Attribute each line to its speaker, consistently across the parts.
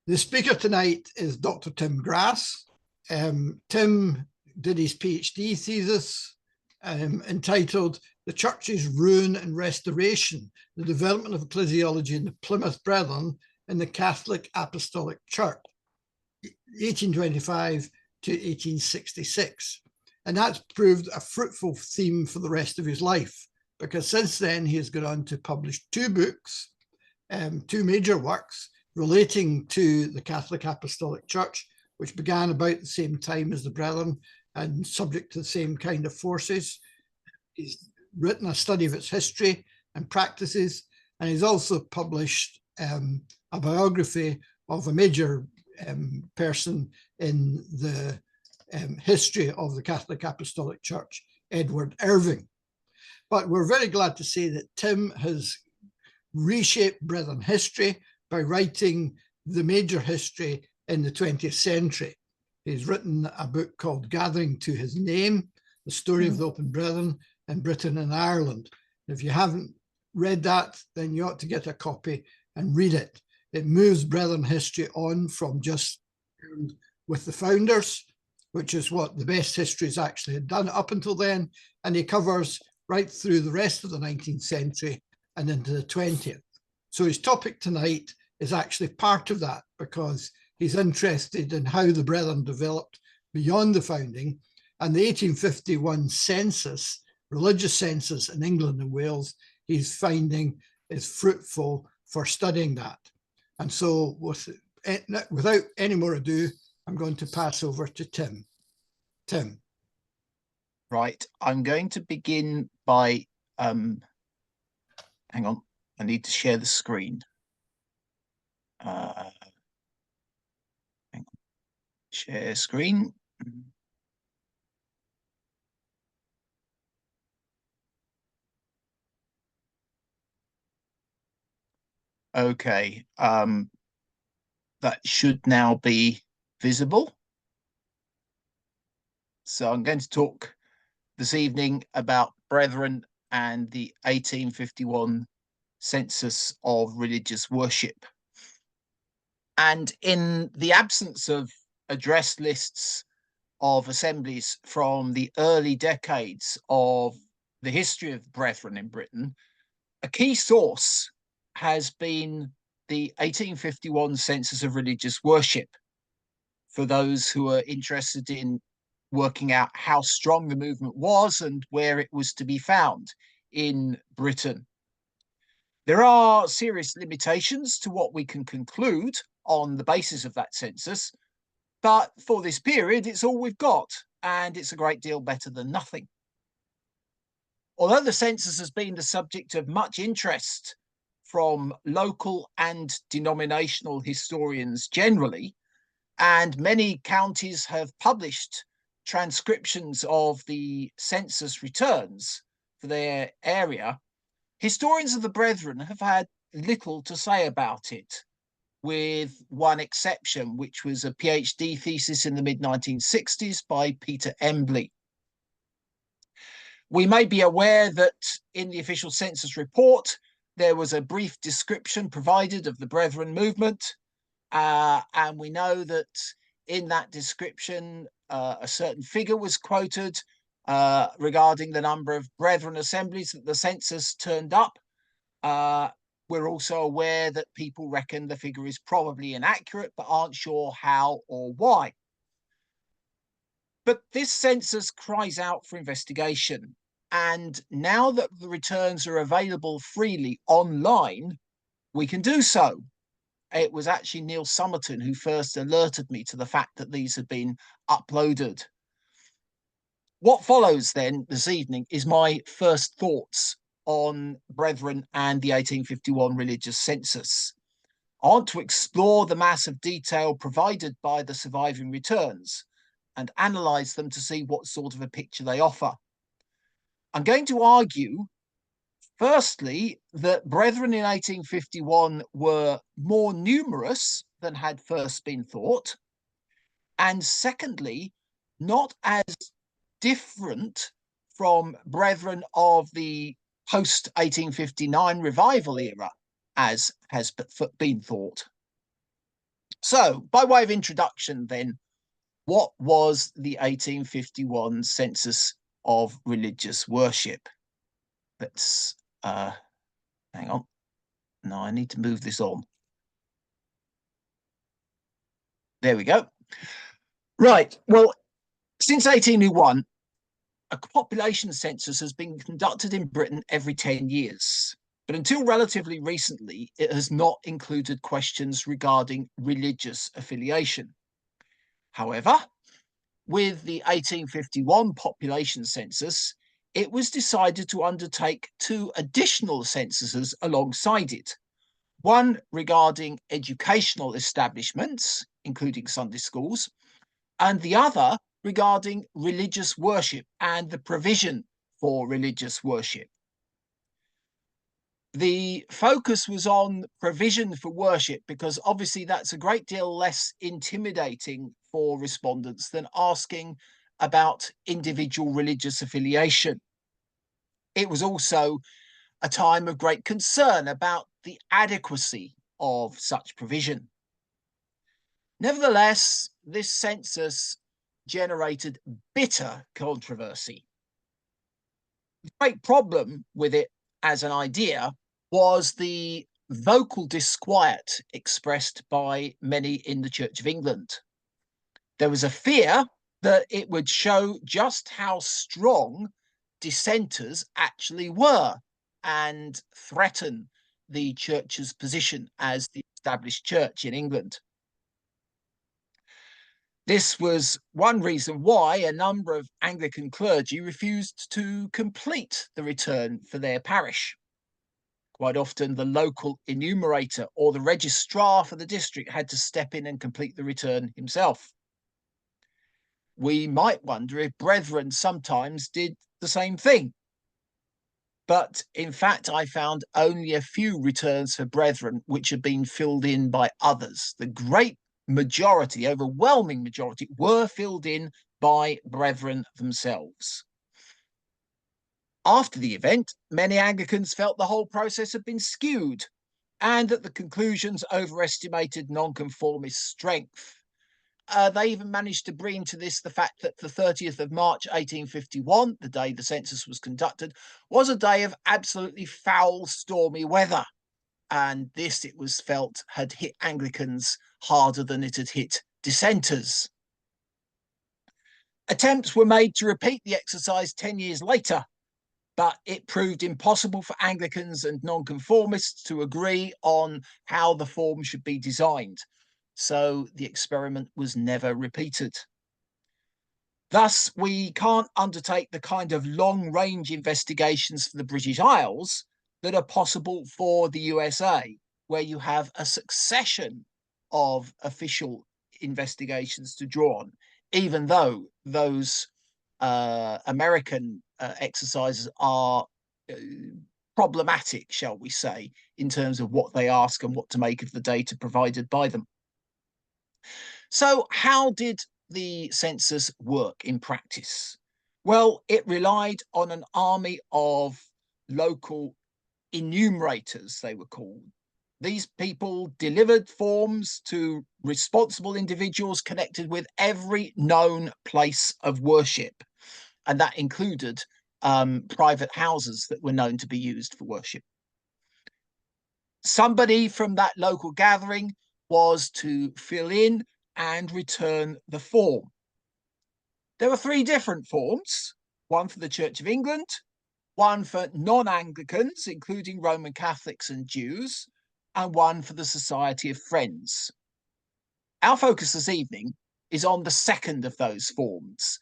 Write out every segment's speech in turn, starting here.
Speaker 1: The speaker tonight is Dr. Tim Grass. Tim did his PhD thesis entitled The Church's Ruin and Restoration, the Development of Ecclesiology in the Plymouth Brethren in the Catholic Apostolic Church, 1825 to 1866. And that's proved a fruitful theme for the rest of his life, because since then he has gone on to publish two books, two major works relating to the Catholic Apostolic Church, which began about the same time as the Brethren and subject to the same kind of forces. He's written a study of its history and practices, and he's also published a biography of a major person in the history of the Catholic Apostolic Church, Edward Irving. But we're very glad to say that Tim has reshaped Brethren history by writing the major history in the 20th century. He's written a book called Gathering to His Name, The Story of the Open Brethren in Britain and Ireland. If you haven't read that, then you ought to get a copy and read it. It moves Brethren history on from just with the founders, which is what the best histories actually had done up until then, and he covers right through the rest of the 19th century and into the 20th. So his topic tonight is actually part of that, because he's interested in how the Brethren developed beyond the founding, and the 1851 census, religious census in England and Wales, he's finding is fruitful for studying that. And so without any more ado, I'm going to pass over to Tim. Tim.
Speaker 2: Right, I'm going to begin by, hang on, I need to share the screen. Hang on. Share screen. Okay, that should now be visible. So I'm going to talk this evening about Brethren and the 1851 Census of Religious Worship. And in the absence of address lists of assemblies from the early decades of the history of the Brethren in Britain, a key source has been the 1851 Census of Religious Worship, for those who are interested in working out how strong the movement was and where it was to be found in Britain. There are serious limitations to what we can conclude on the basis of that census, but for this period, it's all we've got, and it's a great deal better than nothing. Although the census has been the subject of much interest from local and denominational historians generally, and many counties have published transcriptions of the census returns for their area, historians of the Brethren have had little to say about it, with one exception, which was a PhD thesis in the mid-1960s by Peter Embley. We may be aware that in the official census report, there was a brief description provided of the Brethren movement, and we know that in that description, a certain figure was quoted regarding the number of Brethren assemblies that the census turned up. We're also aware that people reckon the figure is probably inaccurate, but aren't sure how or why. But this census cries out for investigation. And now that the returns are available freely online, we can do so. It was actually Neil Somerton who first alerted me to the fact that these had been uploaded. What follows then this evening is my first thoughts on Brethren and the 1851 religious census. I want to explore the mass of detail provided by the surviving returns and analyse them to see what sort of a picture they offer. I'm going to argue, firstly, that Brethren in 1851 were more numerous than had first been thought, and secondly, not as different from Brethren of the post-1859 revival era as has been thought. So, by way of introduction, then, what was the 1851 Census of Religious Worship? Let's hang on. No, I need to move this on. There we go. Right. Well, since 1801, a population census has been conducted in Britain every 10 years. But until relatively recently, it has not included questions regarding religious affiliation. However, with the 1851 population census, it was decided to undertake 2 additional censuses alongside it. One regarding educational establishments, including Sunday schools, and the other regarding religious worship and the provision for religious worship. The focus was on provision for worship because obviously that's a great deal less intimidating for respondents than asking about individual religious affiliation. It was also a time of great concern about the adequacy of such provision. Nevertheless, this census generated bitter controversy. The great problem with it as an idea was the vocal disquiet expressed by many in the Church of England. There was a fear that it would show just how strong dissenters actually were and threaten the church's position as the established church in England. This was one reason why a number of Anglican clergy refused to complete the return for their parish. Quite often, the local enumerator or the registrar for the district had to step in and complete the return himself. We might wonder if brethren sometimes did the same thing. But in fact, I found only a few returns for brethren which had been filled in by others. The great majority, overwhelming majority, were filled in by brethren themselves. After the event, many Anglicans felt the whole process had been skewed and that the conclusions overestimated nonconformist strength. They even managed to bring to this the fact that the 30th of March 1851, the day the census was conducted, was a day of absolutely foul, stormy weather. And this, it was felt, had hit Anglicans harder than it had hit dissenters. Attempts were made to repeat the exercise 10 years later, but it proved impossible for Anglicans and nonconformists to agree on how the form should be designed. So the experiment was never repeated. Thus, we can't undertake the kind of long-range investigations for the British Isles that are possible for the USA, where you have a succession of official investigations to draw on, even though those American exercises are problematic, shall we say, in terms of what they ask and what to make of the data provided by them. So how did the census work in practice? Well, it relied on an army of local enumerators, they were called. These people delivered forms to responsible individuals connected with every known place of worship. And that included private houses that were known to be used for worship. Somebody from that local gathering was to fill in and return the form. There were 3 different forms, one for the Church of England, one for non-Anglicans, including Roman Catholics and Jews, and one for the Society of Friends. Our focus this evening is on the second of those forms,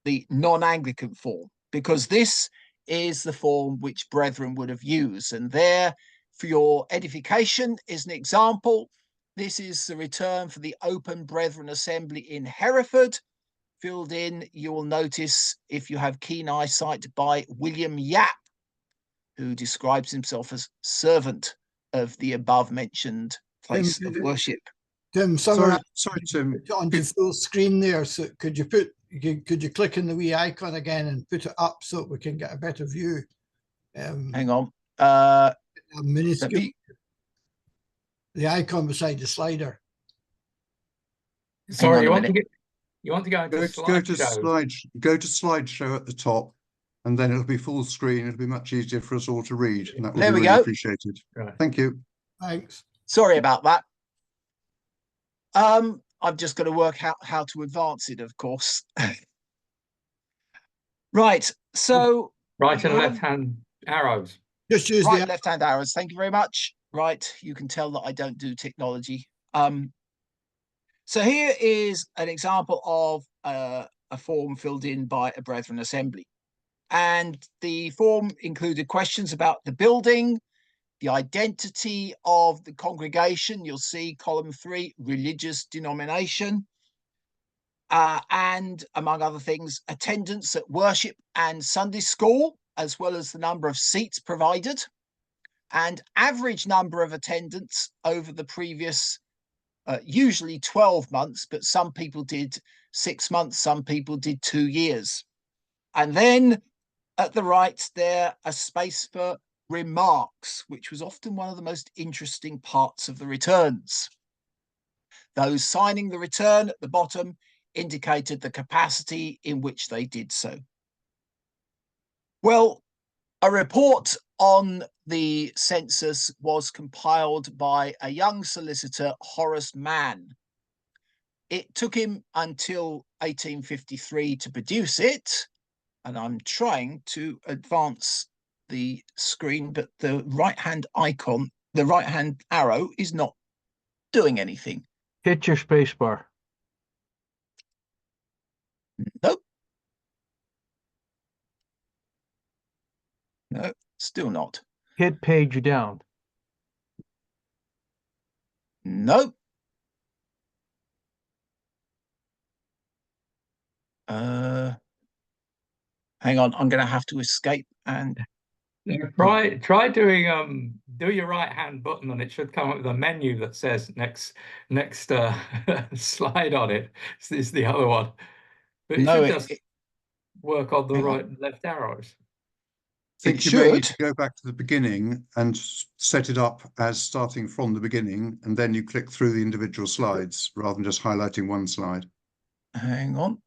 Speaker 2: the non-Anglican form, because this is the form which brethren would have used. And there, for your edification, is an example. This is the return for the Open Brethren Assembly in Hereford, filled in, you will notice, if you have keen eyesight, by William Yapp, who describes himself as servant of the above mentioned place of worship.
Speaker 1: Tim,
Speaker 3: Sorry, Tim.
Speaker 1: Put it onto full screen there. So could you click on the wee icon again and put it up so that we can get a better view?
Speaker 2: Hang on.
Speaker 1: A minuscule. The icon beside the slider.
Speaker 3: Sorry,
Speaker 2: on
Speaker 3: you
Speaker 2: a
Speaker 3: want to
Speaker 2: minute.
Speaker 3: go into
Speaker 4: Go to
Speaker 3: slideshow.
Speaker 4: go to slideshow at the top, and then it'll be full screen. It'll be much easier for us all to read, and that will
Speaker 2: There
Speaker 4: be
Speaker 2: we
Speaker 4: really
Speaker 2: go.
Speaker 4: appreciated.
Speaker 3: Right.
Speaker 4: Thank you.
Speaker 1: Thanks.
Speaker 2: Sorry about that. I've just got to work out how to advance it, of course. Right. So
Speaker 3: Right and
Speaker 2: you have-
Speaker 3: left-hand arrows.
Speaker 1: Just use
Speaker 2: right
Speaker 1: the
Speaker 2: left-hand arrows. Thank you very much. Right. You can tell that I don't do technology. So here is an example of a form filled in by a Brethren Assembly. And the form included questions about the building, the identity of the congregation. You'll see column 3, religious denomination, and among other things, attendance at worship and Sunday school, as well as the number of seats provided, and average number of attendance over the previous, usually 12 months, but some people did 6 months, some people did 2 years. And then at the right there, a space for remarks, which was often one of the most interesting parts of the returns. Those signing the return at the bottom indicated the capacity in which they did so. Well, a report on the census was compiled by a young solicitor, Horace Mann. It took him until 1853 to produce it, and I'm trying to advance the screen, but the right-hand icon, the right-hand arrow is not doing anything.
Speaker 3: Hit your spacebar.
Speaker 2: Nope. No, still not.
Speaker 3: Hit page down.
Speaker 2: Nope. Hang on, I'm going to have to escape and
Speaker 3: Try doing do your right hand button and it should come up with a menu that says next slide on it. This is the other one. But it
Speaker 2: no,
Speaker 3: should just work on the
Speaker 2: hang on.
Speaker 3: right and left arrows.
Speaker 4: I think
Speaker 2: It
Speaker 4: you may need
Speaker 2: should.
Speaker 4: to go back to the beginning and set it up as starting from the beginning, and then you click through the individual slides rather than just highlighting one slide.
Speaker 2: Hang on.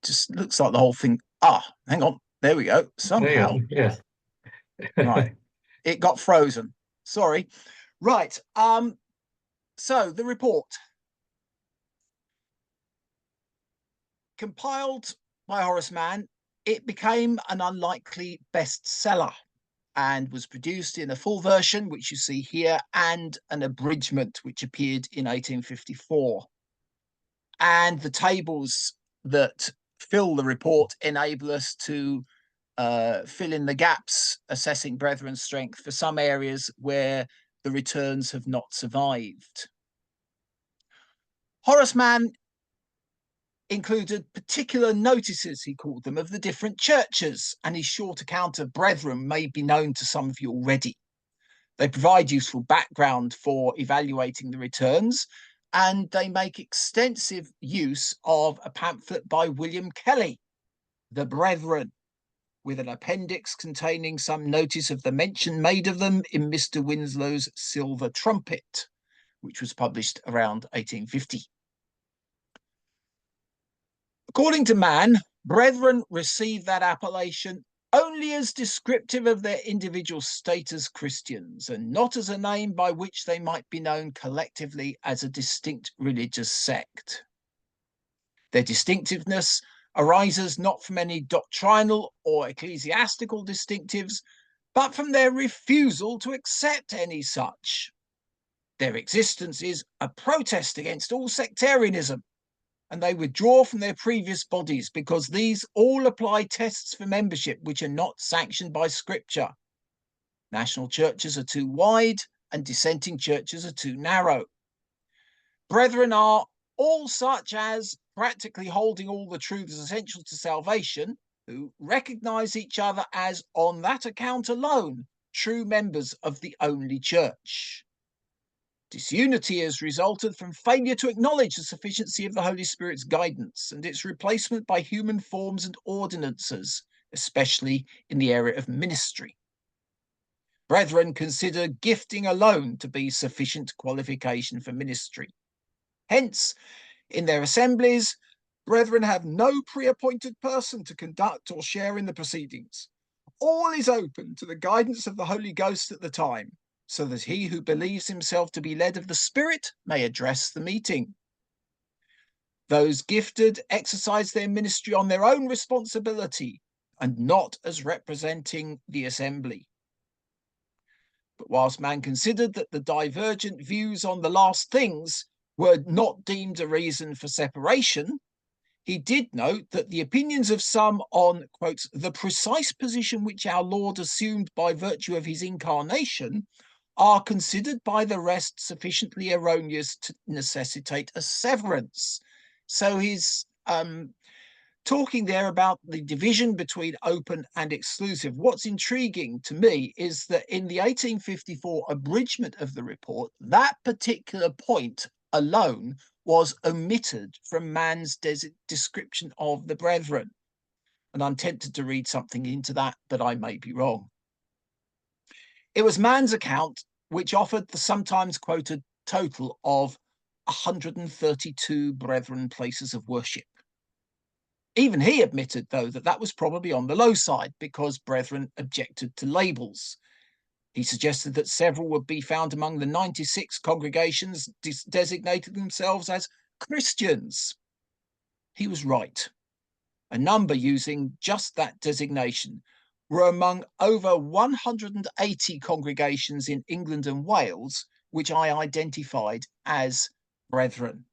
Speaker 2: Just looks like the whole thing. Hang on. There we go. Somehow.
Speaker 3: Yes.
Speaker 2: Right. It got frozen. Sorry. Right. So the report, compiled by Horace Mann, it became an unlikely bestseller and was produced in a full version, which you see here, and an abridgment, which appeared in 1854. And the tables that fill the report enable us to fill in the gaps, assessing Brethren's strength for some areas where the returns have not survived. Horace Mann included particular notices, he called them, of the different churches, and his short account of Brethren may be known to some of you already. They provide useful background for evaluating the returns, and they make extensive use of a pamphlet by William Kelly, The Brethren, with an appendix containing some notice of the mention made of them in Mr. Winslow's Silver Trumpet, which was published around 1850. According to Mann, Brethren received that appellation only as descriptive of their individual state as Christians, and not as a name by which they might be known collectively as a distinct religious sect. Their distinctiveness arises not from any doctrinal or ecclesiastical distinctives, but from their refusal to accept any such. Their existence is a protest against all sectarianism, and they withdraw from their previous bodies because these all apply tests for membership which are not sanctioned by Scripture. National churches are too wide and dissenting churches are too narrow. Brethren are all such as, practically holding all the truths essential to salvation, who recognize each other as, on that account alone, true members of the only church. Disunity has resulted from failure to acknowledge the sufficiency of the Holy Spirit's guidance and its replacement by human forms and ordinances, especially in the area of ministry. Brethren consider gifting alone to be sufficient qualification for ministry. Hence, in their assemblies, brethren have no pre-appointed person to conduct or share in the proceedings. All is open to the guidance of the Holy Ghost at the time, so that he who believes himself to be led of the Spirit may address the meeting. Those gifted exercise their ministry on their own responsibility and not as representing the assembly. But whilst man considered that the divergent views on the last things were not deemed a reason for separation, he did note that the opinions of some on, quotes, the precise position which our Lord assumed by virtue of his incarnation are considered by the rest sufficiently erroneous to necessitate a severance. So he's talking there about the division between open and exclusive. What's intriguing to me is that in the 1854 abridgment of the report, that particular point alone was omitted from Mann's description of the brethren. And I'm tempted to read something into that, but I may be wrong. It was Mann's account which offered the sometimes quoted total of 132 brethren places of worship. Even he admitted, though, that that was probably on the low side because brethren objected to labels. He suggested that several would be found among the 96 congregations designated themselves as Christians. He was right. A number using just that designation were among over 180 congregations in England and Wales, which I identified as brethren.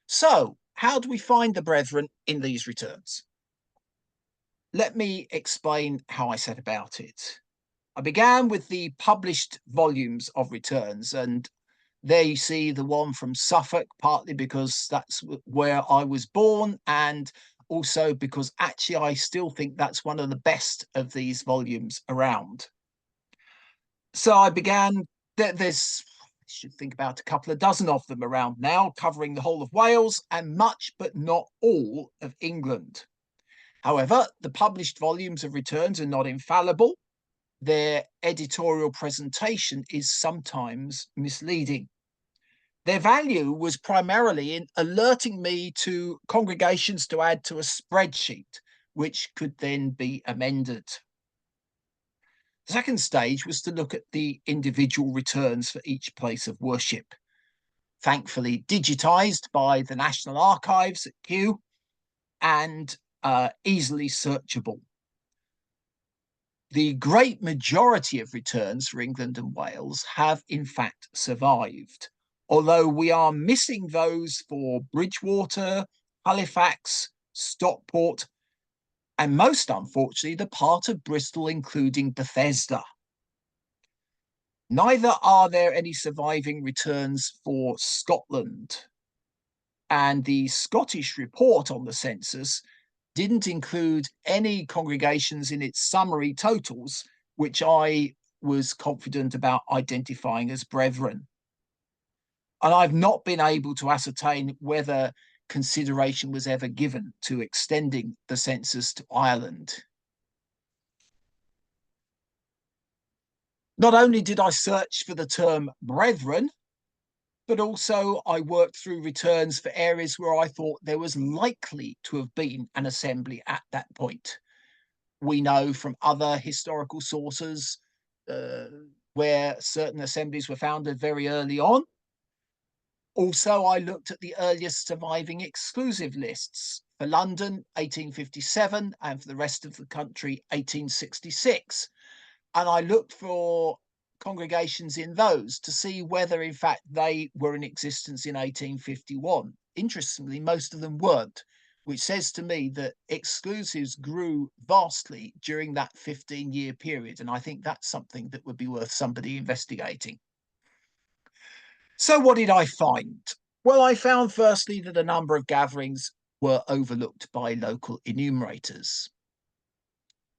Speaker 2: So, how do we find the brethren in these returns? Let me explain how I set about it. I began with the published volumes of returns, and there you see the one from Suffolk, partly because that's where I was born, and also because actually I still think that's one of the best of these volumes around. So I began, there's, I should think about a couple of dozen of them around now, covering the whole of Wales and much, but not all, of England. However, the published volumes of returns are not infallible. Their editorial presentation is sometimes misleading. Their value was primarily in alerting me to congregations to add to a spreadsheet, which could then be amended. The second stage was to look at the individual returns for each place of worship, thankfully digitized by the National Archives at Kew and easily searchable. The great majority of returns for England and Wales have in fact survived, although we are missing those for Bridgewater, Halifax, Stockport, and most unfortunately, the part of Bristol including Bethesda. Neither are there any surviving returns for Scotland, and the Scottish report on the census didn't include any congregations in its summary totals, which I was confident about identifying as brethren. And I've not been able to ascertain whether consideration was ever given to extending the census to Ireland. Not only did I search for the term brethren, but also I worked through returns for areas where I thought there was likely to have been an assembly at that point. We know from other historical sources where certain assemblies were founded very early on. Also, I looked at the earliest surviving exclusive lists for London, 1857, and for the rest of the country, 1866. And I looked for congregations in those to see whether in fact they were in existence in 1851. Interestingly, most of them weren't, which says to me that exclusives grew vastly during that 15-year period. And I think that's something that would be worth somebody investigating. So what did I find? Well, I found firstly that a number of gatherings were overlooked by local enumerators.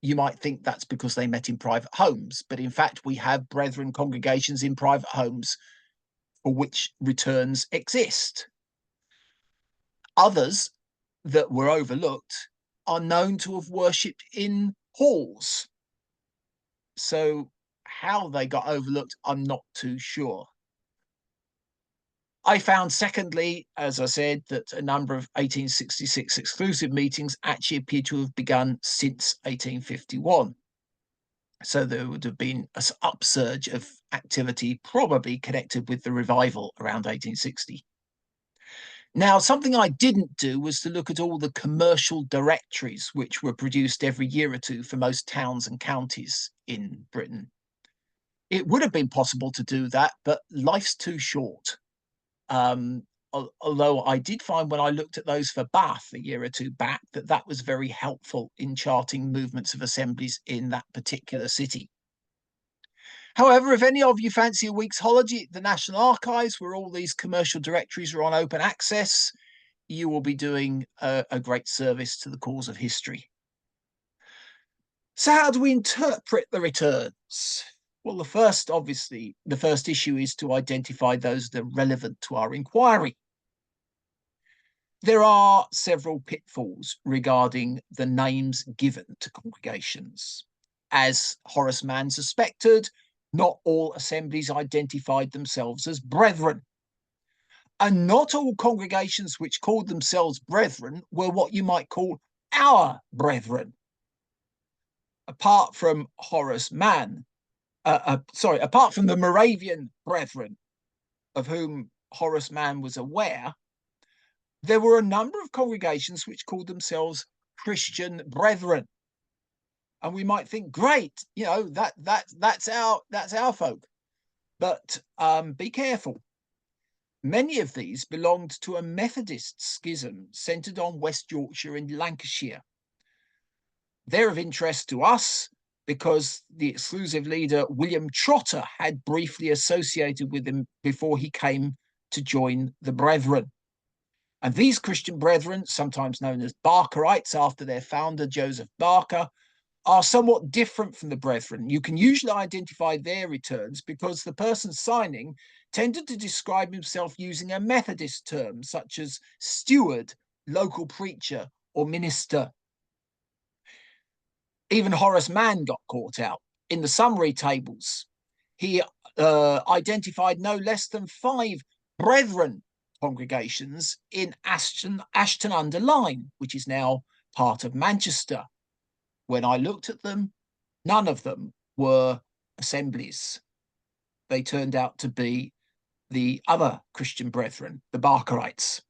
Speaker 2: you might think that's because they met in private homes, but in fact, we have brethren congregations in private homes for which returns exist. Others that were overlooked are known to have worshipped in halls. So how they got overlooked, I'm not too sure. I found, secondly, as I said, that a number of 1866 exclusive meetings actually appear to have begun since 1851. So there would have been an upsurge of activity, probably connected with the revival around 1860. Now, something I didn't do was to look at all the commercial directories which were produced every year or two for most towns and counties in Britain. It would have been possible to do that, but life's too short. Although I did find when I looked at those for Bath a year or two back that that was very helpful in charting movements of assemblies in that particular city. However, if any of you fancy a week's holiday at the National Archives, where all these commercial directories are on open access, you will be doing a great service to the cause of history. So how do we interpret the returns? Well, the first issue is to identify those that are relevant to our inquiry. There are several pitfalls regarding the names given to congregations. As Horace Mann suspected, not all assemblies identified themselves as brethren. And not all congregations which called themselves brethren were what you might call our brethren. Apart from Horace Mann, apart from the Moravian brethren, of whom Horace Mann was aware, there were a number of congregations which called themselves Christian brethren. And we might think, great, you know, that's our folk. But be careful. Many of these belonged to a Methodist schism centred on West Yorkshire and Lancashire. They're of interest to us because the exclusive leader, William Trotter, had briefly associated with him before he came to join the Brethren. And these Christian Brethren, sometimes known as Barkerites after their founder, Joseph Barker, are somewhat different from the Brethren. You can usually identify their returns because the person signing tended to describe himself using a Methodist term, such as steward, local preacher, or minister. Even Horace Mann got caught out. In the summary tables, he identified no less than 5 Brethren congregations in Ashton-under-Lyne, which is now part of Manchester. When I looked at them, none of them were assemblies. They turned out to be the other Christian Brethren, the Barkerites.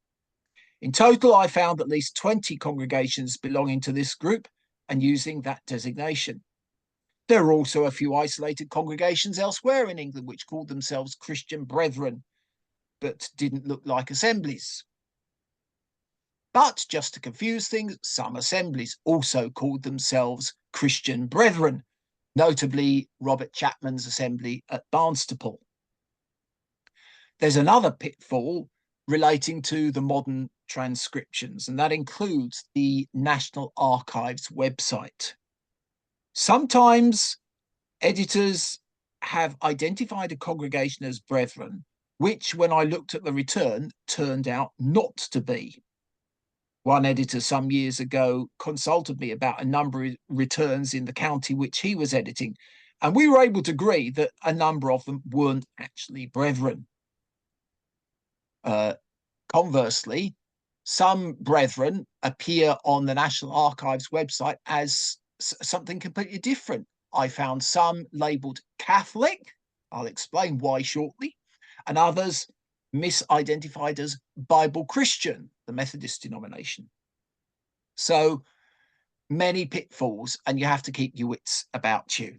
Speaker 2: In total, I found at least 20 congregations belonging to this group and using that designation. There are also a few isolated congregations elsewhere in England which called themselves Christian Brethren, but didn't look like assemblies. But just to confuse things, some assemblies also called themselves Christian Brethren, notably Robert Chapman's assembly at Barnstaple. There's another pitfall relating to the modern transcriptions, and that includes the National Archives website. Sometimes editors have identified a congregation as brethren, which, when I looked at the return, turned out not to be. One editor some years ago consulted me about a number of returns in the county which he was editing, and we were able to agree that a number of them weren't actually brethren. Conversely, some brethren appear on the National Archives website as something completely different. I found some labelled Catholic, I'll explain why shortly, and others misidentified as Bible Christian, the Methodist denomination. So many pitfalls, and you have to keep your wits about you.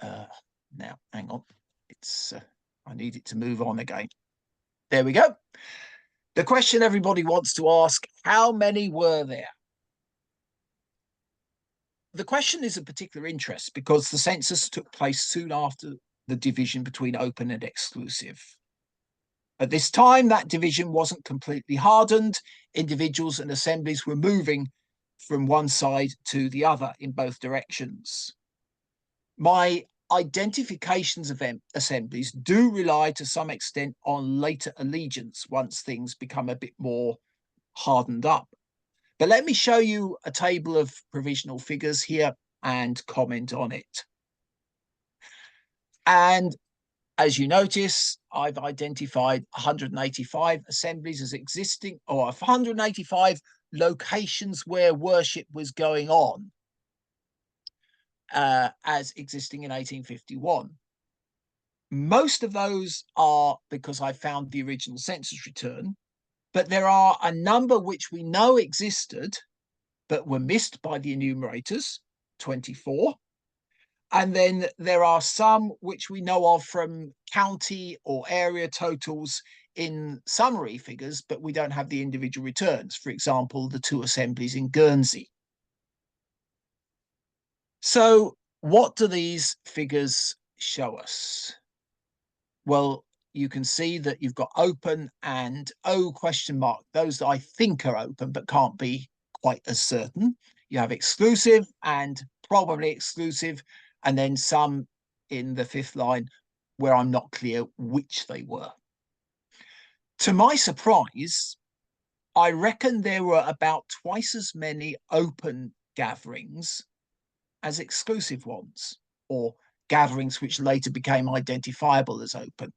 Speaker 2: Now, hang on. I need it to move on again. There we go. The question everybody wants to ask, how many were there? The question is of particular interest because the census took place soon after the division between open and exclusive. At this time, that division wasn't completely hardened. Individuals and assemblies were moving from one side to the other in both directions. My identifications of assemblies do rely to some extent on later allegiance once things become a bit more hardened up. But let me show you a table of provisional figures here and comment on it. And as you notice, I've identified 185 assemblies as existing, or 185 locations where worship was going on as existing in 1851. Most of those are because I found the original census return, but there are a number which we know existed but were missed by the enumerators, 24. And then there are some which we know of from county or area totals in summary figures, but we don't have the individual returns. For example, the 2 assemblies in Guernsey. So what do these figures show us? Well, you can see that you've got open and O question mark, those that I think are open but can't be quite as certain. You have exclusive and probably exclusive, and then some in the 5th line where I'm not clear which they were. To my surprise, I reckon there were about twice as many open gatherings as exclusive ones, or gatherings which later became identifiable as open.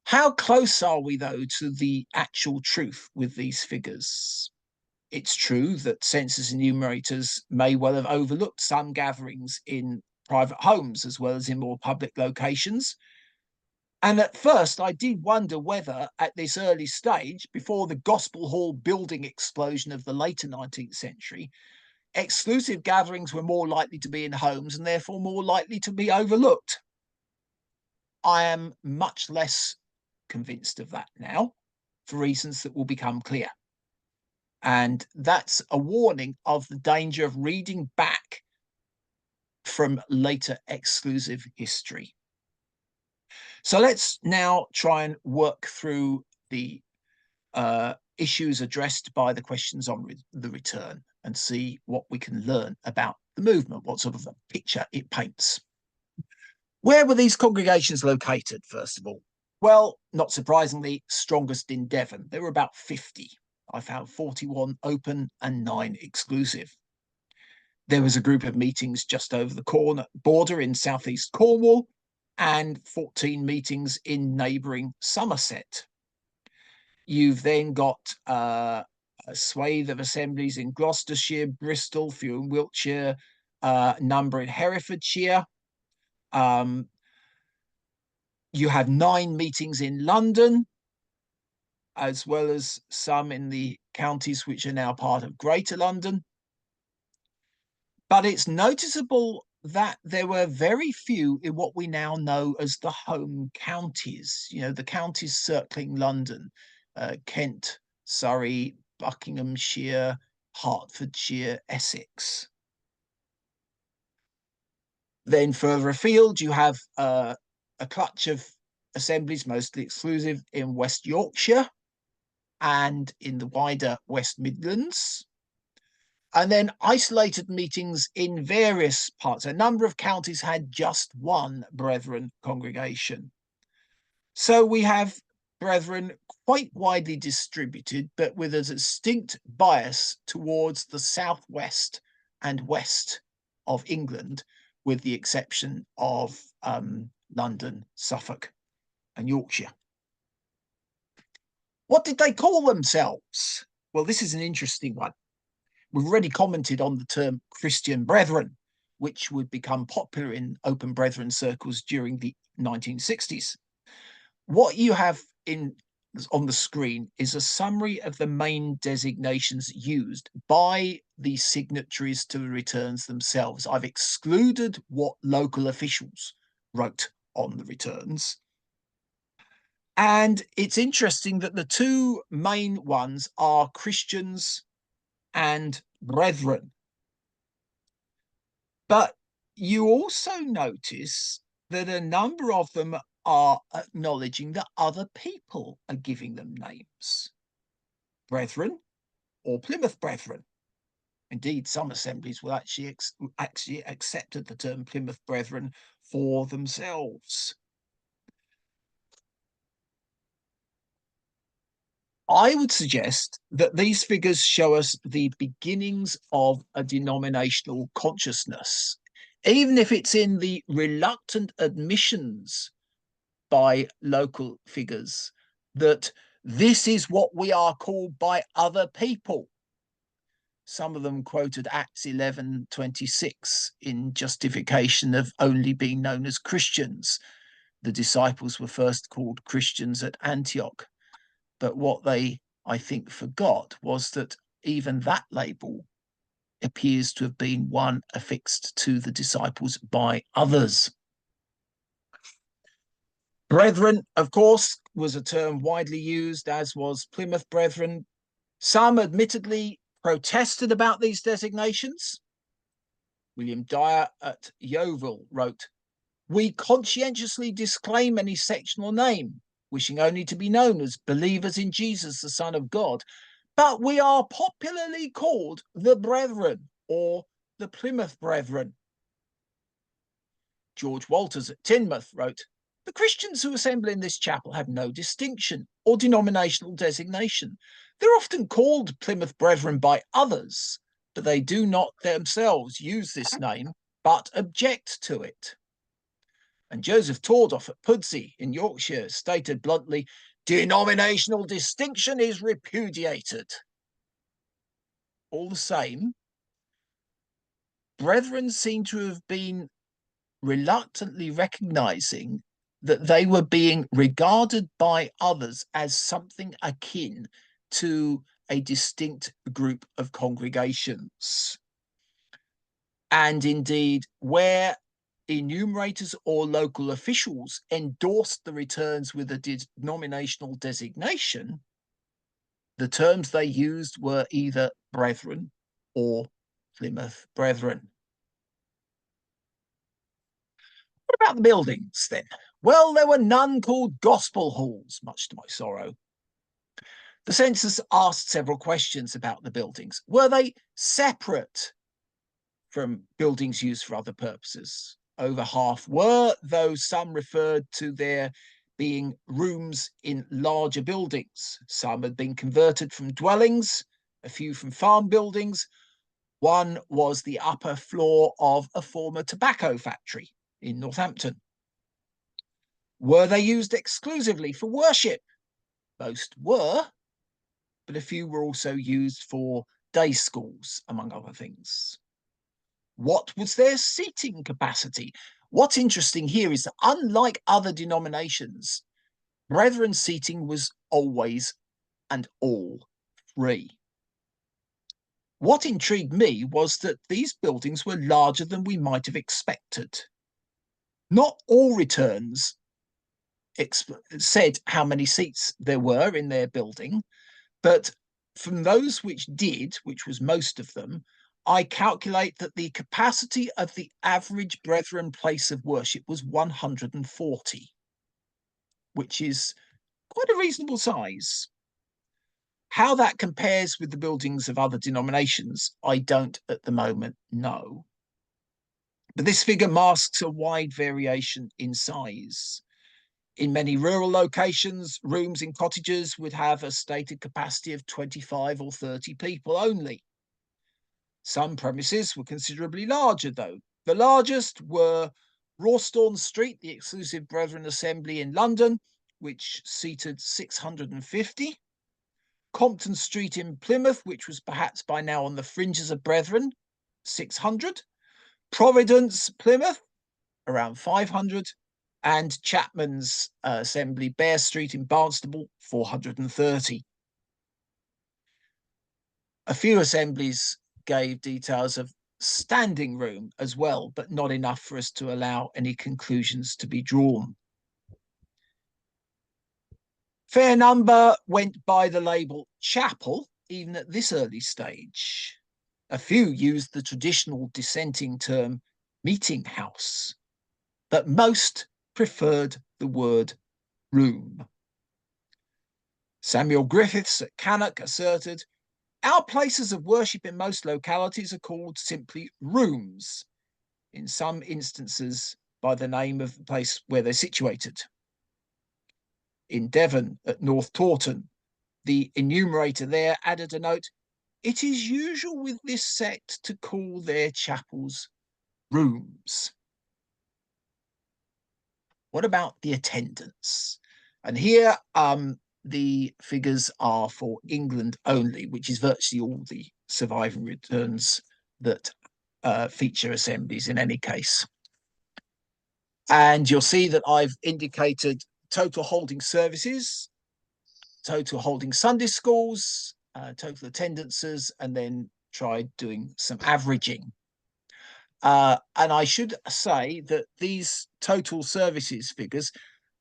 Speaker 2: How close are we, though, to the actual truth with these figures? It's true that census enumerators may well have overlooked some gatherings in private homes as well as in more public locations. And at first, I did wonder whether, at this early stage, before the Gospel Hall building explosion of the later 19th century, exclusive gatherings were more likely to be in homes and therefore more likely to be overlooked. I am much less convinced of that now, for reasons that will become clear. And that's a warning of the danger of reading back from later exclusive history. So let's now try and work through the issues addressed by the questions on the return and see what we can learn about the movement, what sort of a picture it paints. Where were these congregations located, first of all? Well, not surprisingly, strongest in Devon. There were about 50. I found 41 open and 9 exclusive. There was a group of meetings just over the border in southeast Cornwall and 14 meetings in neighbouring Somerset. You've then got a swathe of assemblies in Gloucestershire, Bristol, few in Wiltshire, number in Herefordshire. You have 9 meetings in London, as well as some in the counties which are now part of Greater London. But it's noticeable that there were very few in what we now know as the home counties, you know, the counties circling London, Kent, Surrey, Buckinghamshire, Hertfordshire, Essex. Then further afield, you have a clutch of assemblies, mostly exclusive, in West Yorkshire and in the wider West Midlands. And then isolated meetings in various parts. A number of counties had just one Brethren congregation. So we have Brethren quite widely distributed, but with a distinct bias towards the southwest and west of England, with the exception of London, Suffolk, and Yorkshire. What did they call themselves? Well, this is an interesting one. We've already commented on the term Christian Brethren, which would become popular in open Brethren circles during the 1960s. What you have on the screen is a summary of the main designations used by the signatories to the returns themselves. I've excluded what local officials wrote on the returns. And it's interesting that the 2 main ones are Christians and Brethren. But you also notice that a number of them are acknowledging that other people are giving them names. Brethren, or Plymouth Brethren. Indeed, some assemblies will actually accepted the term Plymouth Brethren for themselves. I would suggest that these figures show us the beginnings of a denominational consciousness, even if it's in the reluctant admissions by local figures that this is what we are called by other people. Some of them quoted Acts 11:26 in justification of only being known as Christians. The disciples were first called Christians at Antioch. But what they, I think, forgot was that even that label appears to have been one affixed to the disciples by others. Brethren, of course, was a term widely used, as was Plymouth Brethren. Some admittedly protested about these designations. William Dyer at Yeovil wrote, "We conscientiously disclaim any sectional name, wishing only to be known as believers in Jesus, the Son of God, but we are popularly called the Brethren or the Plymouth Brethren." George Walters at Teignmouth wrote, "The Christians who assemble in this chapel have no distinction or denominational designation. They're often called Plymouth Brethren by others, but they do not themselves use this name, but object to it." And Joseph Tordoff at Pudsey in Yorkshire stated bluntly, "Denominational distinction is repudiated." All the same, brethren seem to have been reluctantly recognizing that they were being regarded by others as something akin to a distinct group of congregations. And indeed, where enumerators or local officials endorsed the returns with a denominational designation, the terms they used were either Brethren or Plymouth Brethren. What about the buildings then? Well, there were none called gospel halls, much to my sorrow. The census asked several questions about the buildings. Were they separate from buildings used for other purposes? Over half were, though some referred to their being rooms in larger buildings. Some had been converted from dwellings, a few from farm buildings. One was the upper floor of a former tobacco factory in Northampton. Were they used exclusively for worship? Most were, but a few were also used for day schools, among other things. What was their seating capacity? What's interesting here is that unlike other denominations, Brethren seating was always and all free. What intrigued me was that these buildings were larger than we might have expected. Not all returns said how many seats there were in their building, but from those which did, which was most of them, I calculate that the capacity of the average Brethren place of worship was 140, which is quite a reasonable size. How that compares with the buildings of other denominations, I don't at the moment know. But this figure masks a wide variation in size. In many rural locations, rooms in cottages would have a stated capacity of 25 or 30 people only. Some premises were considerably larger, though. The largest were Rawstorn Street, the exclusive Brethren Assembly in London, which seated 650. Compton Street in Plymouth, which was perhaps by now on the fringes of Brethren, 600. Providence, Plymouth, around 500. And Chapman's Assembly, Bear Street in Barnstable, 430. A few assemblies gave details of standing room as well, but not enough for us to allow any conclusions to be drawn. Fair number went by the label chapel, even at this early stage. A few used the traditional dissenting term meeting house, but most preferred the word room. Samuel Griffiths at Cannock asserted, Our places of worship in most localities are called simply rooms, in some instances by the name of the place where they're situated. In Devon at North Taunton, the enumerator there added a note, "It is usual with this sect to call their chapels rooms." What about the attendance? And here the figures are for England only, which is virtually all the surviving returns that feature assemblies in any case. And you'll see that I've indicated total holding services, total holding Sunday schools, total attendances, and then tried doing some averaging. And I should say that these total services figures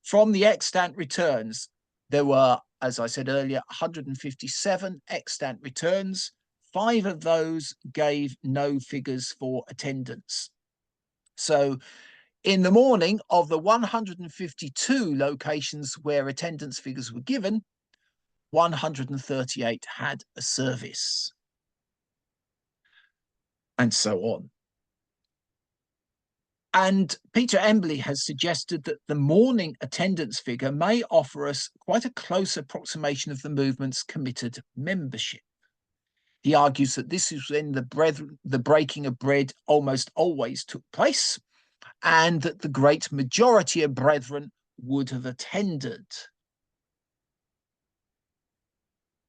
Speaker 2: from the extant returns, there were, as I said earlier, 157 extant returns. 5 of those gave no figures for attendance. So in the morning, of the 152 locations where attendance figures were given, 138 had a service, and so on. And Peter Embley has suggested that the morning attendance figure may offer us quite a close approximation of the movement's committed membership. He argues that this is when the breaking of bread almost always took place, and that the great majority of brethren would have attended.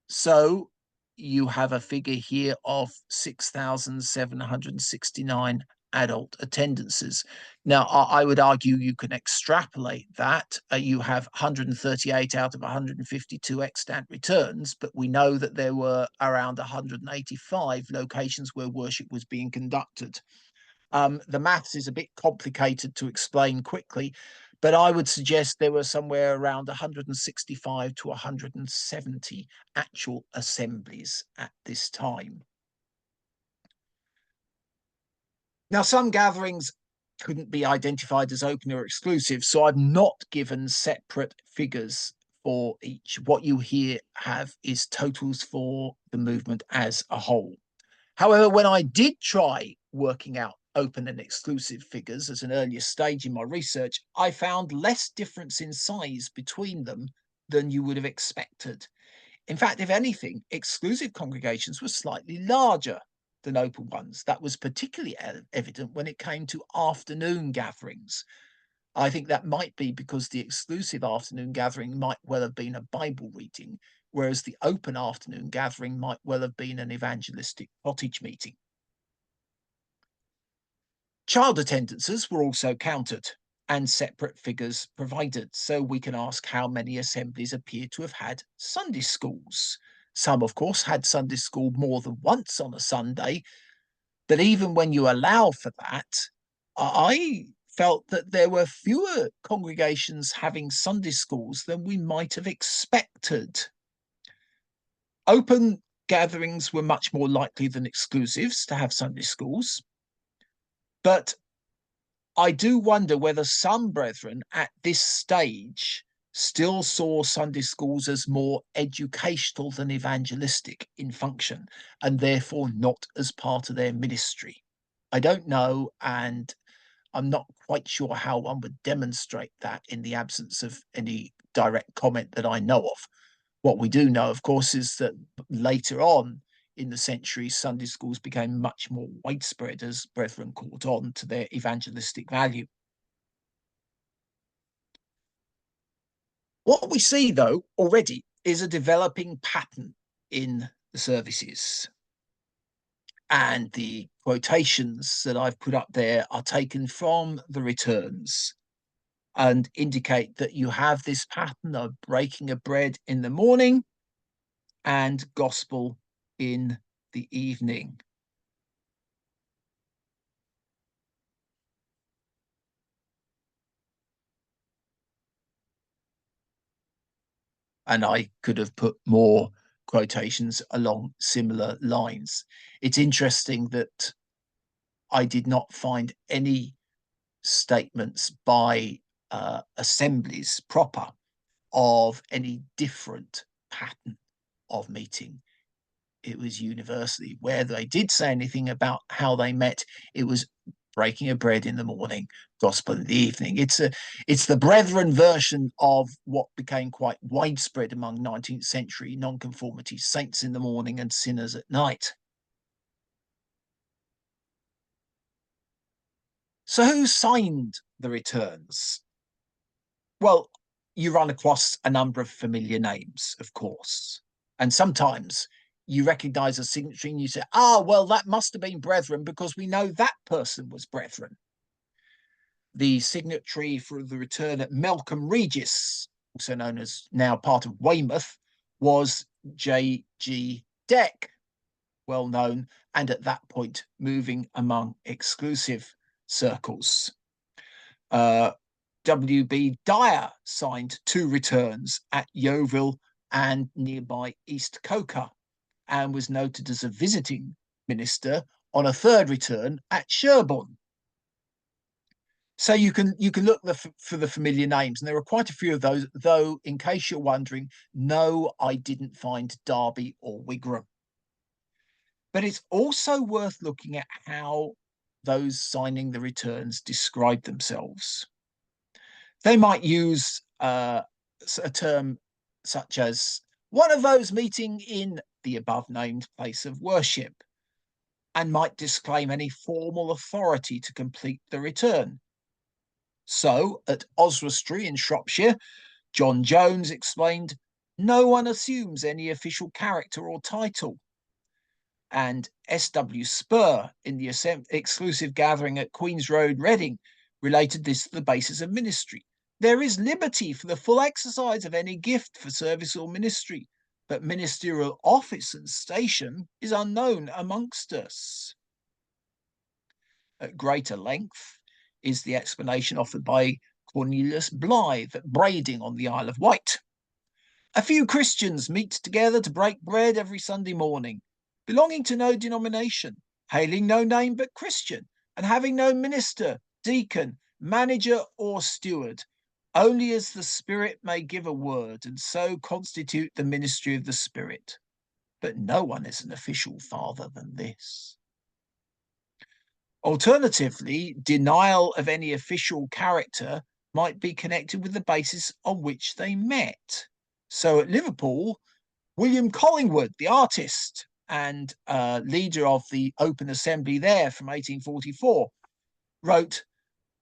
Speaker 2: So you have a figure here of 6,769 adult attendances. Now, I would argue you can extrapolate that. You have 138 out of 152 extant returns, but we know that there were around 185 locations where worship was being conducted. The maths is a bit complicated to explain quickly, but I would suggest there were somewhere around 165 to 170 actual assemblies at this time. Now, some gatherings couldn't be identified as open or exclusive, so I've not given separate figures for each. What you here have is totals for the movement as a whole. However, when I did try working out open and exclusive figures at an earlier stage in my research, I found less difference in size between them than you would have expected. In fact, if anything, exclusive congregations were slightly larger than open ones. That was particularly evident when it came to afternoon gatherings. I think that might be because the exclusive afternoon gathering might well have been a Bible reading, whereas the open afternoon gathering might well have been an evangelistic cottage meeting. Child attendances were also counted and separate figures provided, so we can ask how many assemblies appear to have had Sunday schools. Some, of course, had Sunday school more than once on a Sunday, but even when you allow for that, I felt that there were fewer congregations having Sunday schools than we might have expected. Open gatherings were much more likely than exclusives to have Sunday schools, but I do wonder whether some brethren at this stage still saw Sunday schools as more educational than evangelistic in function, and therefore not as part of their ministry. I don't know, and I'm not quite sure how one would demonstrate that in the absence of any direct comment that I know of. What we do know, of course, is that later on in the century, Sunday schools became much more widespread as brethren caught on to their evangelistic value. What we see, though, already is a developing pattern in the services. And the quotations that I've put up there are taken from the returns and indicate that you have this pattern of breaking of bread in the morning and gospel in the evening. And I could have put more quotations along similar lines. It's interesting that I did not find any statements by assemblies proper of any different pattern of meeting it was university. Where they did say anything about how they met, it was breaking of bread in the morning, gospel in the evening. It's the brethren version of what became quite widespread among 19th century nonconformity, saints in the morning and sinners at night. So who signed the returns? Well, you run across a number of familiar names, of course. And sometimes you recognize a signatory and you say, well, that must have been Brethren because we know that person was Brethren. The signatory for the return at Melcombe Regis, also known as now part of Weymouth, was J.G. Deck, well known, and at that point moving among exclusive circles. W.B. Dyer signed 2 returns at Yeovil and nearby East Coker, and was noted as a visiting minister on a 3rd return at Sherborne. So you can look for the familiar names, and there are quite a few of those, though, in case you're wondering, no, I didn't find Derby or Wigram. But it's also worth looking at how those signing the returns describe themselves. They might use a term such as one of those meeting in the above-named place of worship, and might disclaim any formal authority to complete the return. So, at Oswestry in Shropshire, John Jones explained, no one assumes any official character or title. And S.W. Spur in the exclusive gathering at Queen's Road, Reading, related this to the basis of ministry. There is liberty for the full exercise of any gift for service or ministry, but ministerial office and station is unknown amongst us. At greater length is the explanation offered by Cornelius Blythe at Brading on the Isle of Wight. A few Christians meet together to break bread every Sunday morning, belonging to no denomination, hailing no name but Christian, and having no minister, deacon, manager, or steward, only as the Spirit may give a word, and so constitute the ministry of the Spirit. But no one is an official farther than this. Alternatively, denial of any official character might be connected with the basis on which they met. So at Liverpool, William Collingwood, the artist and leader of the Open Assembly there from 1844, wrote,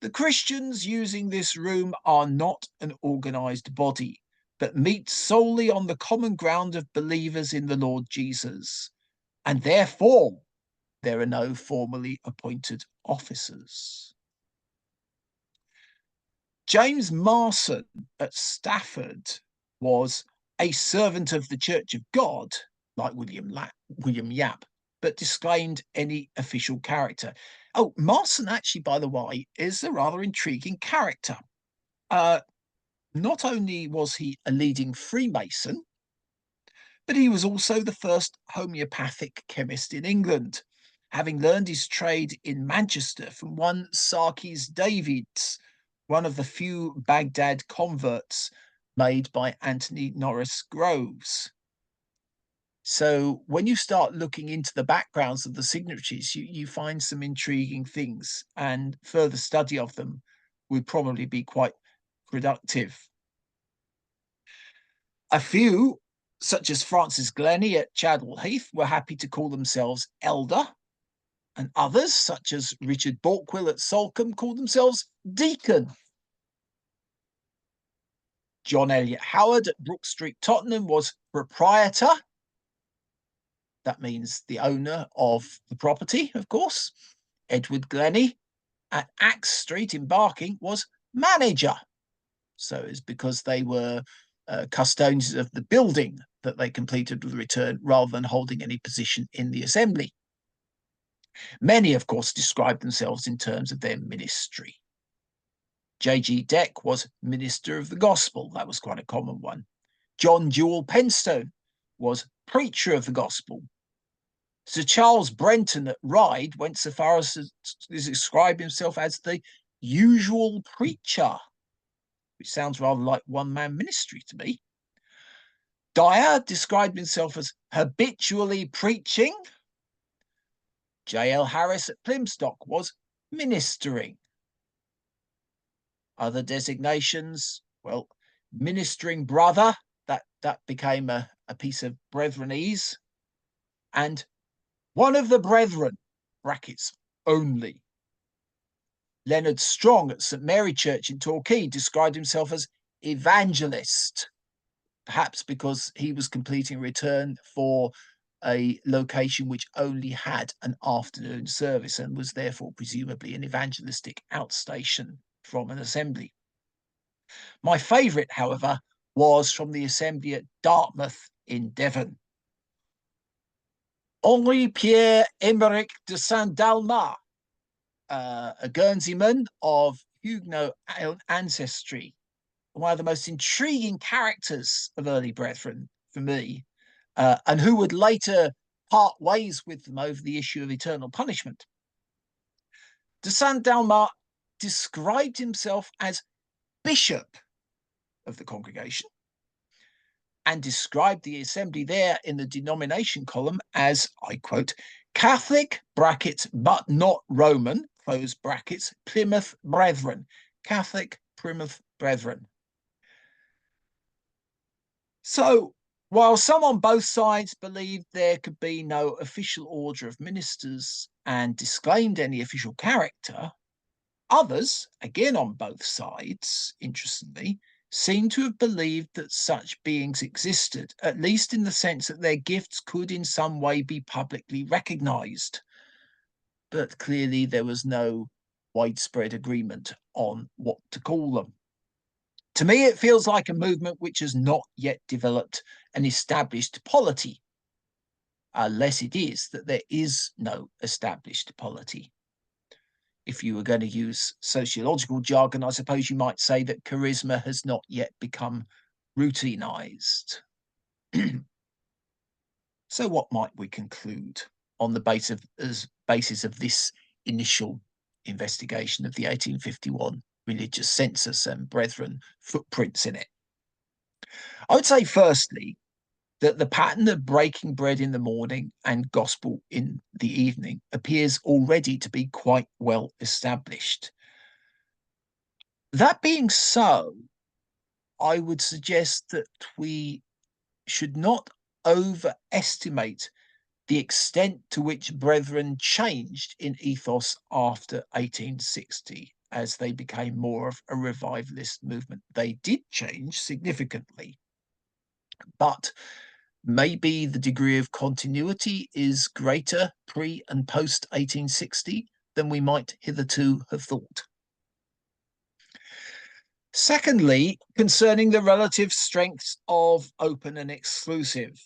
Speaker 2: "The Christians using this room are not an organised body, but meet solely on the common ground of believers in the Lord Jesus, and therefore there are no formally appointed officers." James Marson at Stafford was a servant of the Church of God, like William Yap, but disclaimed any official character. Oh, Marson actually, by the way, is a rather intriguing character. Not only was he a leading Freemason, but he was also the first homeopathic chemist in England, having learned his trade in Manchester from one Sarkis Davids, one of the few Baghdad converts made by Anthony Norris Groves. So when you start looking into the backgrounds of the signatories, you find some intriguing things, and further study of them would probably be quite productive. A few, such as Francis Glennie at Chadwell Heath, were happy to call themselves elder, and others, such as Richard Balkwill at Salcombe, called themselves deacon. John Elliot Howard at Brook Street, Tottenham, was proprietor. That means the owner of the property, of course. Edward Glennie at Axe Street in Barking was manager. So it's because they were custodians of the building that they completed the return, rather than holding any position in the assembly. Many, of course, described themselves in terms of their ministry. J.G. Deck was minister of the gospel. That was quite a common one. John Jewel Penstone was preacher of the gospel. Sir Charles Brenton at Ryde went so far as to describe himself as the usual preacher, which sounds rather like one-man ministry to me. Dyer described himself as habitually preaching. J.L. Harris at Plymstock was ministering. Other designations, well, ministering brother, that became a piece of brethrenese, and one of the brethren, brackets, only. Leonard Strong at St Mary Church in Torquay described himself as evangelist, perhaps because he was completing a return for a location which only had an afternoon service and was therefore presumably an evangelistic outstation from an assembly. My favourite, however, was from the assembly at Dartmouth in Devon. Henri Pierre Emeric de Saint-Dalmas, a Guernseyman of Huguenot ancestry, one of the most intriguing characters of early Brethren for me, and who would later part ways with them over the issue of eternal punishment. De Saint-Dalmas described himself as bishop of the congregation and described the assembly there in the denomination column as, I quote, Catholic, brackets, but not Roman, close brackets, Plymouth Brethren, Catholic Plymouth Brethren. So, while some on both sides believed there could be no official order of ministers and disclaimed any official character, others, again on both sides, interestingly, seem to have believed that such beings existed, at least in the sense that their gifts could in some way be publicly recognised. But clearly there was no widespread agreement on what to call them. To me, it feels like a movement which has not yet developed an established polity, unless it is that there is no established polity. If you were going to use sociological jargon, I suppose you might say that charisma has not yet become routinized. So what might we conclude on the basis of this initial investigation of the 1851 religious census and Brethren footprints in it? I would say, firstly, that the pattern of breaking bread in the morning and gospel in the evening appears already to be quite well established. That being so, I would suggest that we should not overestimate the extent to which Brethren changed in ethos after 1860 as they became more of a revivalist movement. They did change significantly, but maybe the degree of continuity is greater pre and post 1860 than we might hitherto have thought. Secondly, concerning the relative strengths of open and exclusive,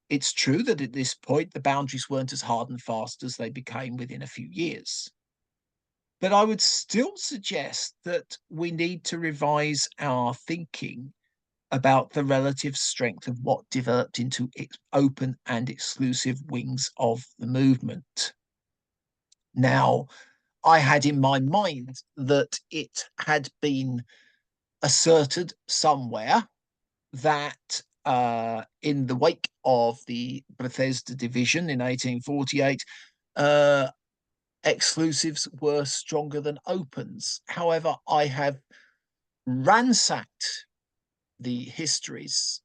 Speaker 2: it's true that at this point the boundaries weren't as hard and fast as they became within a few years. But I would still suggest that we need to revise our thinking about the relative strength of what developed into open and exclusive wings of the movement. Now, I had in my mind that it had been asserted somewhere that in the wake of the Bethesda division in 1848, exclusives were stronger than opens. However, I have ransacked the histories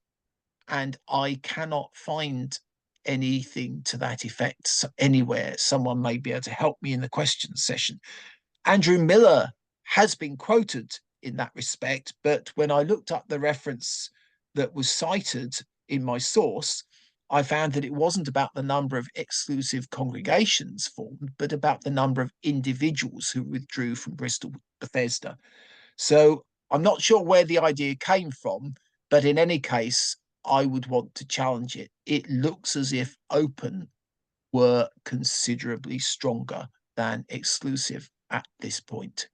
Speaker 2: and I cannot find anything to that effect anywhere. Someone may be able to help me in the question session. Andrew Miller has been quoted in that respect, but when I looked up the reference that was cited in my source, I found that it wasn't about the number of exclusive congregations formed, but about the number of individuals who withdrew from Bristol Bethesda. So I'm not sure where the idea came from, but in any case, I would want to challenge it. It looks as if open were considerably stronger than exclusive at this point.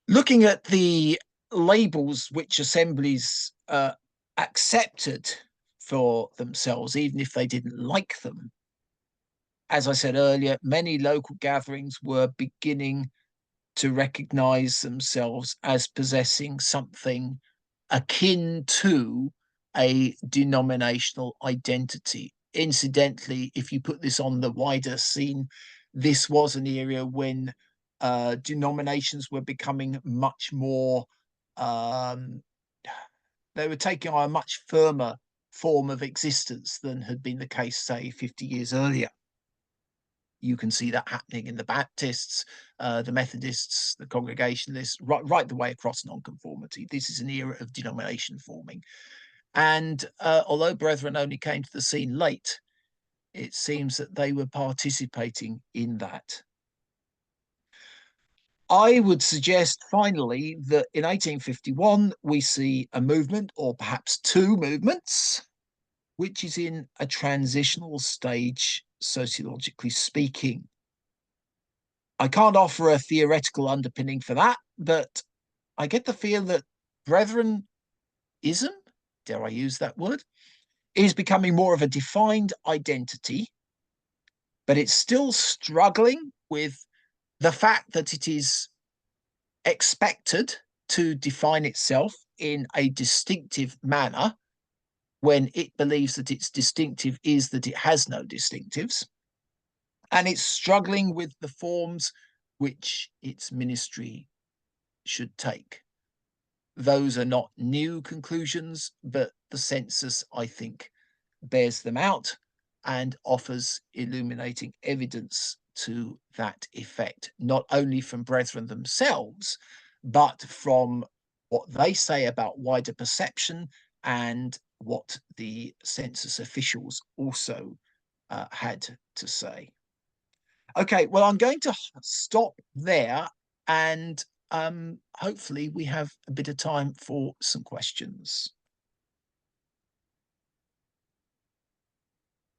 Speaker 2: Looking at the labels which assemblies accepted for themselves, even if they didn't like them, as I said earlier, many local gatherings were beginning to recognize themselves as possessing something akin to a denominational identity. Incidentally, if you put this on the wider scene, this was an area when denominations were becoming much more, they were taking on a much firmer form of existence than had been the case, say, 50 years earlier. You can see that happening in the Baptists, the Methodists, the Congregationalists, right the way across nonconformity. This is an era of denomination forming. And although Brethren only came to the scene late, it seems that they were participating in that. I would suggest, finally, that in 1851, we see a movement, or perhaps two movements, which is in a transitional stage, sociologically speaking. I can't offer a theoretical underpinning for that, but I get the feel that Brethrenism, dare I use that word, is becoming more of a defined identity, but it's still struggling with the fact that it is expected to define itself in a distinctive manner when it believes that its distinctive is that it has no distinctives. And it's struggling with the forms which its ministry should take. Those are not new conclusions, but the census, I think, bears them out and offers illuminating evidence to that effect, not only from Brethren themselves, but from what they say about wider perception and what the census officials also had to say. Okay, well, I'm going to stop there, and hopefully we have a bit of time for some questions.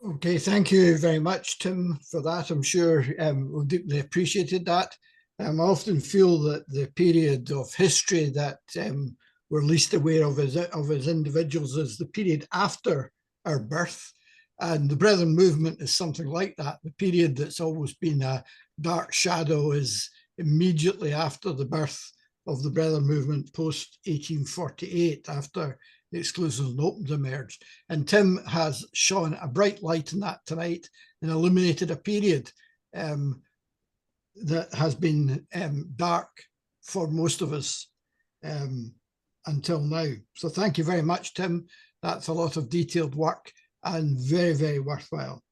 Speaker 1: Okay, thank you very much, Tim, for that. I'm sure we'll deeply appreciated that. I often feel that the period of history that we're least aware of as individuals is the period after our birth. And the Brethren movement is something like that. The period that's always been a dark shadow is immediately after the birth of the Brethren movement post 1848, after the Exclusives and Opens emerged. And Tim has shone a bright light in that tonight and illuminated a period that has been dark for most of us until now. So thank you very much, Tim. That's a lot of detailed work and very, very worthwhile.